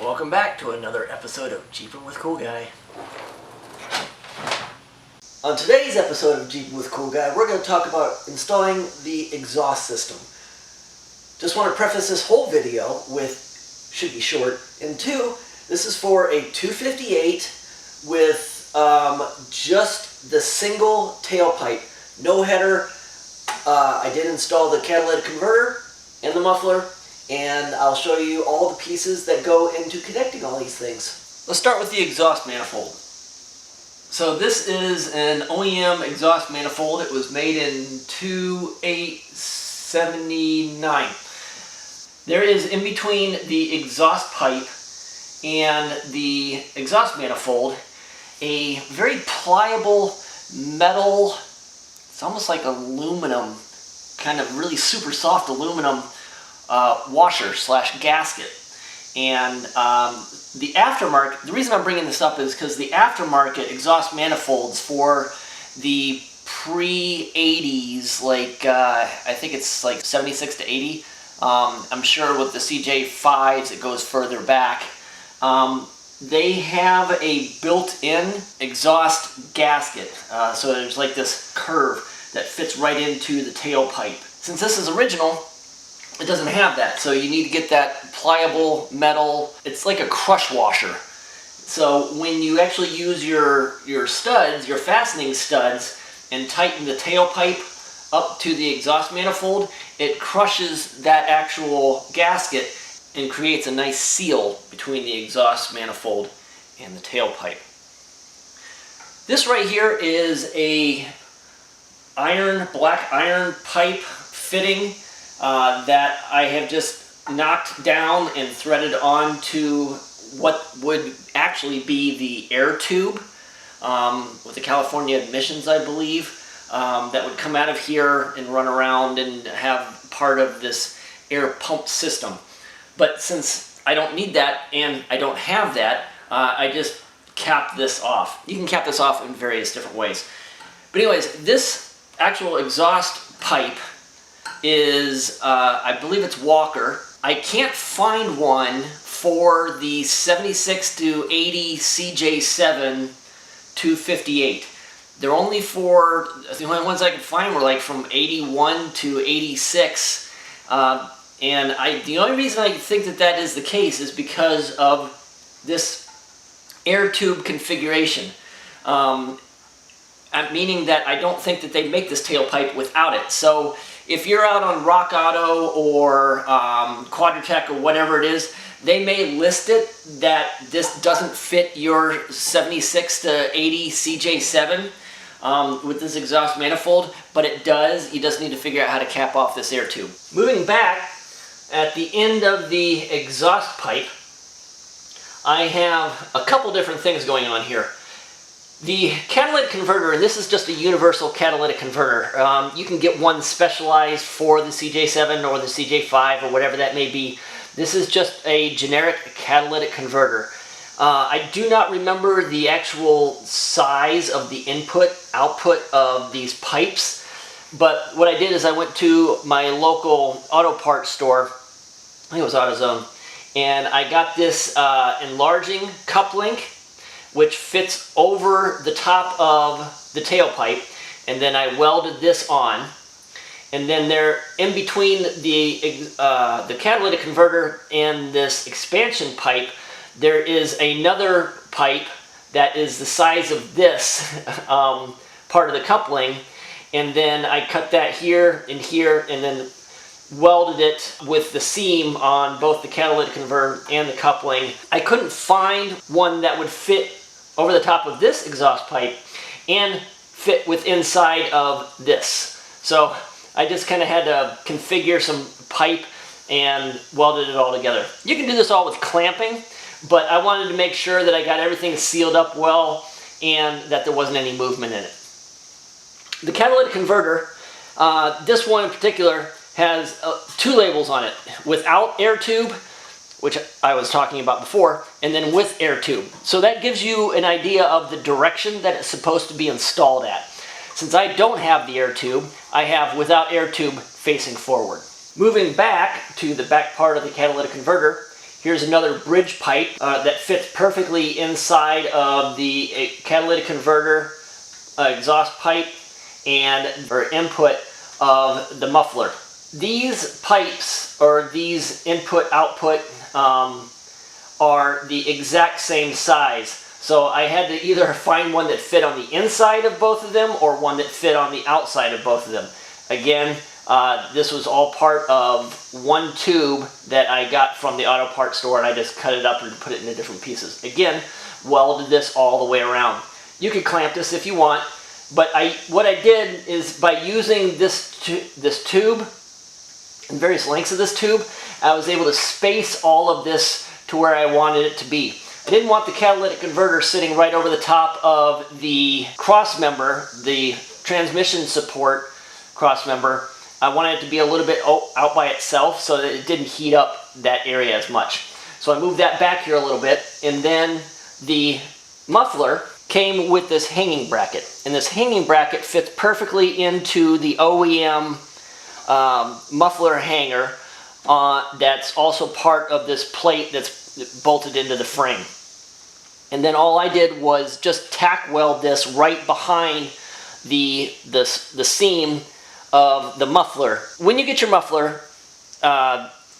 Welcome back to another episode of Jeepin' with Cool Guy. On today's episode of Jeepin' with Cool Guy, we're going to talk about installing the exhaust system. Just want to preface this whole video with, should be short, and two, this is for a 258 with just the single tailpipe, no header. I did install the catalytic converter and the muffler, and I'll show you all the pieces that go into connecting all these things. Let's start with the exhaust manifold. So this is an OEM exhaust manifold. It was made in 2879. There is in between the exhaust pipe and the exhaust manifold a very pliable metal, it's almost like aluminum, kind of really super soft aluminum washer slash gasket. And the aftermarket, the reason I'm bringing this up is because the aftermarket exhaust manifolds for the pre-80s, like I think it's like 76 to 80, I'm sure with the CJ5s it goes further back, they have a built-in exhaust gasket. So there's like this curve that fits right into the tailpipe. Since this is original, it doesn't have that, so you need to get that pliable metal. It's like a crush washer. So when you actually use your studs, your fastening studs, and tighten the tailpipe up to the exhaust manifold, it crushes that actual gasket and creates a nice seal between the exhaust manifold and the tailpipe. This right here is a black iron pipe fitting that I have just knocked down and threaded onto what would actually be the air tube with the California emissions, I believe, that would come out of here and run around and have part of this air pump system. But since I don't need that and I don't have that, I just cap this off. You can cap this off in various different ways. But anyways, this actual exhaust pipe is, I believe it's Walker. I can't find one for the 76 to 80 CJ7 258. The only ones I could find were like from 81 to 86. And the only reason I think that is the case is because of this air tube configuration. Meaning that I don't think that they make this tailpipe without it. So if you're out on Rock Auto or Quadratech or whatever it is, they may list it that this doesn't fit your 76 to 80 CJ7 with this exhaust manifold, but it does. You just need to figure out how to cap off this air tube. Moving back, at the end of the exhaust pipe, I have a couple different things going on here. The catalytic converter, and this is just a universal catalytic converter. You can get one specialized for the CJ7 or the CJ5 or whatever that may be. This is just a generic catalytic converter. I do not remember the actual size of the output of these pipes, but what I did is I went to my local auto parts store, I think it was AutoZone, and I got this enlarging cup link, which fits over the top of the tailpipe, and then I welded this on. And then there, in between the catalytic converter and this expansion pipe, there is another pipe that is the size of this part of the coupling, and then I cut that here, and then welded it with the seam on both the catalytic converter and the coupling. I couldn't find one that would fit over the top of this exhaust pipe and fit with inside of this. So I just kind of had to configure some pipe and welded it all together. You can do this all with clamping, but I wanted to make sure that I got everything sealed up well and that there wasn't any movement in it. The catalytic converter, this one in particular, has two labels on it: without air tube, which I was talking about before, and then with air tube. So that gives you an idea of the direction that it's supposed to be installed at. Since I don't have the air tube, I have without air tube facing forward. Moving back to the back part of the catalytic converter, Here's another bridge pipe that fits perfectly inside of the catalytic converter exhaust pipe or input of the muffler. These pipes, or these input-output, are the exact same size. So I had to either find one that fit on the inside of both of them or one that fit on the outside of both of them. Again, this was all part of one tube that I got from the auto parts store, and I just cut it up and put it into different pieces. Again, welded this all the way around. You could clamp this if you want, but what I did is by using this tube and various lengths of this tube, I was able to space all of this to where I wanted it to be. I didn't want the catalytic converter sitting right over the top of the cross member, the transmission support cross member. I wanted it to be a little bit out by itself so that it didn't heat up that area as much. So I moved that back here a little bit, and then the muffler came with this hanging bracket. And this hanging bracket fits perfectly into the OEM muffler hanger that's also part of this plate that's bolted into the frame. And then all I did was just tack weld this right behind the seam of the muffler. When you get your muffler,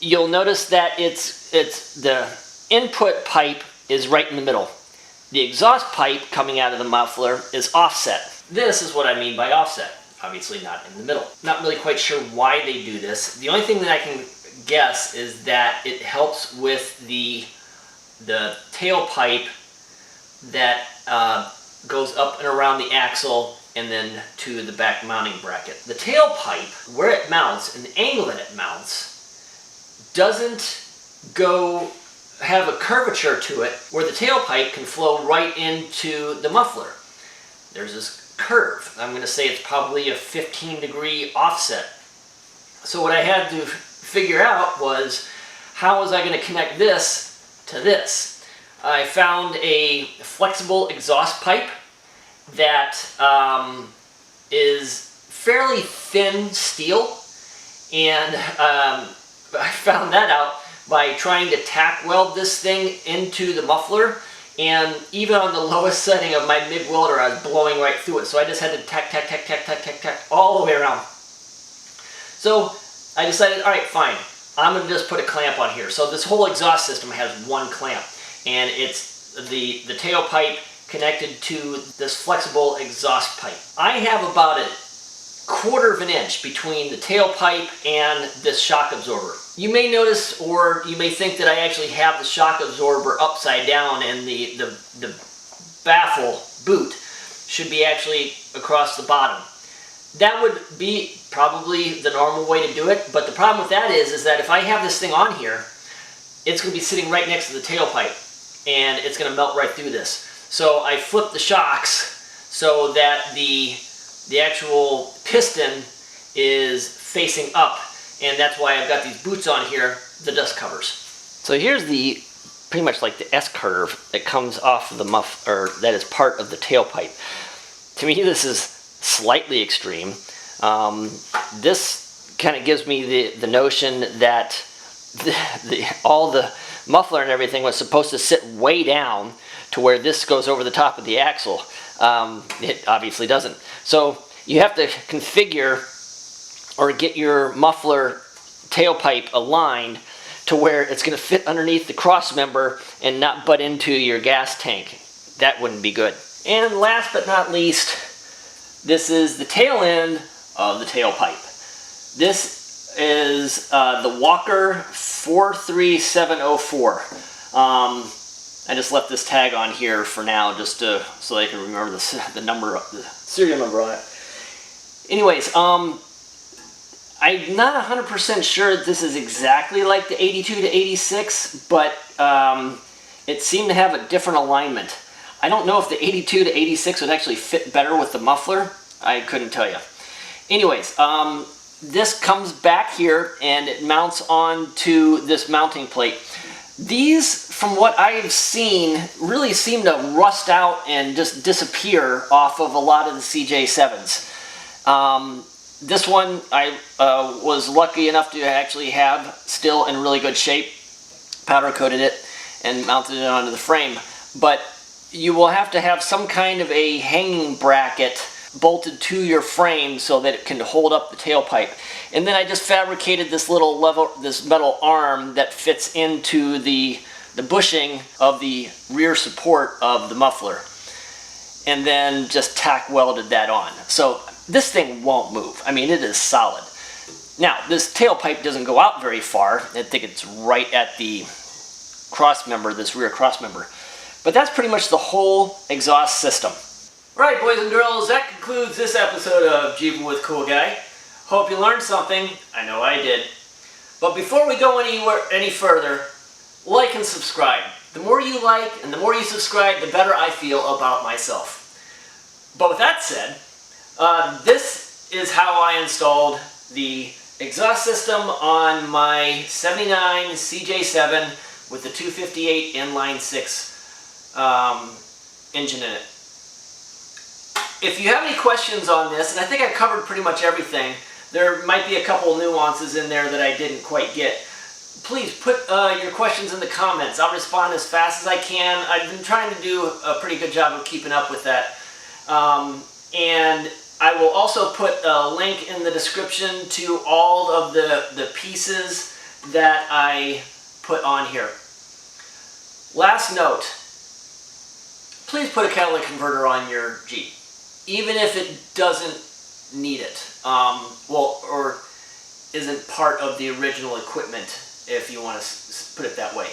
you'll notice that the input pipe is right in the middle. The exhaust pipe coming out of the muffler is offset. This is what I mean by offset. Obviously not in the middle. Not really quite sure why they do this. The only thing that I can guess is that it helps with the tailpipe that goes up and around the axle and then to the back mounting bracket. The tailpipe, where it mounts and the angle that it mounts, doesn't have a curvature to it where the tailpipe can flow right into the muffler. There's this curve. I'm going to say it's probably a 15-degree offset. So what I had to figure out was, how was I going to connect this to this? I found a flexible exhaust pipe that is fairly thin steel, and I found that out by trying to tack weld this thing into the muffler, and even on the lowest setting of my MIG welder I was blowing right through it, so I just had to tack all the way around. So I decided, alright, fine, I'm going to just put a clamp on here. So this whole exhaust system has one clamp, and it's the tailpipe connected to this flexible exhaust pipe. I have about a 1/4 of an inch between the tailpipe and this shock absorber. You may notice, or you may think, that I actually have the shock absorber upside down, and the baffle boot should be actually across the bottom. That would be probably the normal way to do it, but the problem with that is that if I have this thing on here, it's going to be sitting right next to the tailpipe, and it's going to melt right through this. So I flip the shocks so that the actual piston is facing up, and that's why I've got these boots on here, the dust covers. So here's pretty much like the S-curve that comes off of the or that is part of the tailpipe. To me, this is slightly extreme. This kind of gives me the notion that all the muffler and everything was supposed to sit way down to where this goes over the top of the axle. It obviously doesn't. So you have to configure or get your muffler tailpipe aligned to where it's going to fit underneath the cross member and not butt into your gas tank. That wouldn't be good. And last but not least, this is the tail end of the tailpipe. This is the Walker 43704. I just left this tag on here for now, just so I can remember the number, the serial number on it. Anyways, I'm not 100% sure that this is exactly like the 82 to 86, but it seemed to have a different alignment. I don't know if the 82 to 86 would actually fit better with the muffler. I couldn't tell you. Anyways, this comes back here and it mounts onto this mounting plate. These, from what I've seen, really seem to rust out and just disappear off of a lot of the CJ7s. This one I was lucky enough to actually have still in really good shape. powder coated it, and mounted it onto the frame. But you will have to have some kind of a hanging bracket bolted to your frame so that it can hold up the tailpipe. And then I just fabricated this little this metal arm that fits into the bushing of the rear support of the muffler, and then just tack welded that on. So this thing won't move. I mean, it is solid. Now, this tailpipe doesn't go out very far. I think it's right at the cross member, this rear cross member. But that's pretty much the whole exhaust system. Right, boys and girls, that concludes this episode of Jeeping with Cool Guy. Hope you learned something. I know I did. But before we go any further, like and subscribe. The more you like and the more you subscribe, the better I feel about myself. But with that said, this is how I installed the exhaust system on my 79 CJ7 with the 258 inline 6 engine in it. If you have any questions on this, and I think I covered pretty much everything, there might be a couple nuances in there that I didn't quite get. Please put your questions in the comments. I'll respond as fast as I can. I've been trying to do a pretty good job of keeping up with that. And I will also put a link in the description to all of the pieces that I put on here. Last note, please put a catalytic converter on your Jeep, even if it doesn't need it, or isn't part of the original equipment, if you want to put it that way.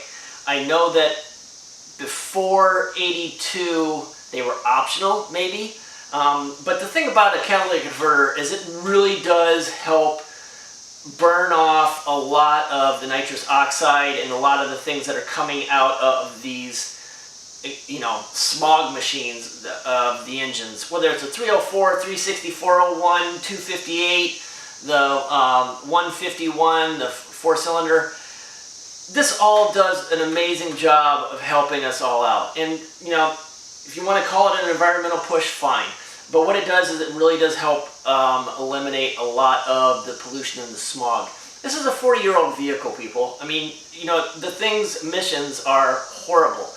I know that before '82 they were optional, maybe, but the thing about a catalytic converter is it really does help burn off a lot of the nitrous oxide and a lot of the things that are coming out of these, you know, smog machines of the engines, whether it's a 304, 360, 401, 258, the 151, the 4-cylinder. This all does an amazing job of helping us all out. And, you know, if you want to call it an environmental push, fine. But what it does is it really does help eliminate a lot of the pollution and the smog. This is a 40-year-old vehicle, people. I mean, you know, the thing's emissions are horrible.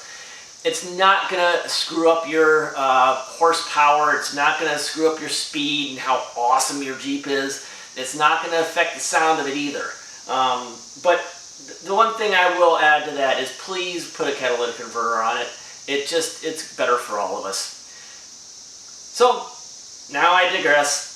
It's not going to screw up your horsepower. It's not going to screw up your speed and how awesome your Jeep is. It's not going to affect the sound of it either. But the one thing I will add to that is please put a catalytic converter on it. It's better for all of us. So, now I digress.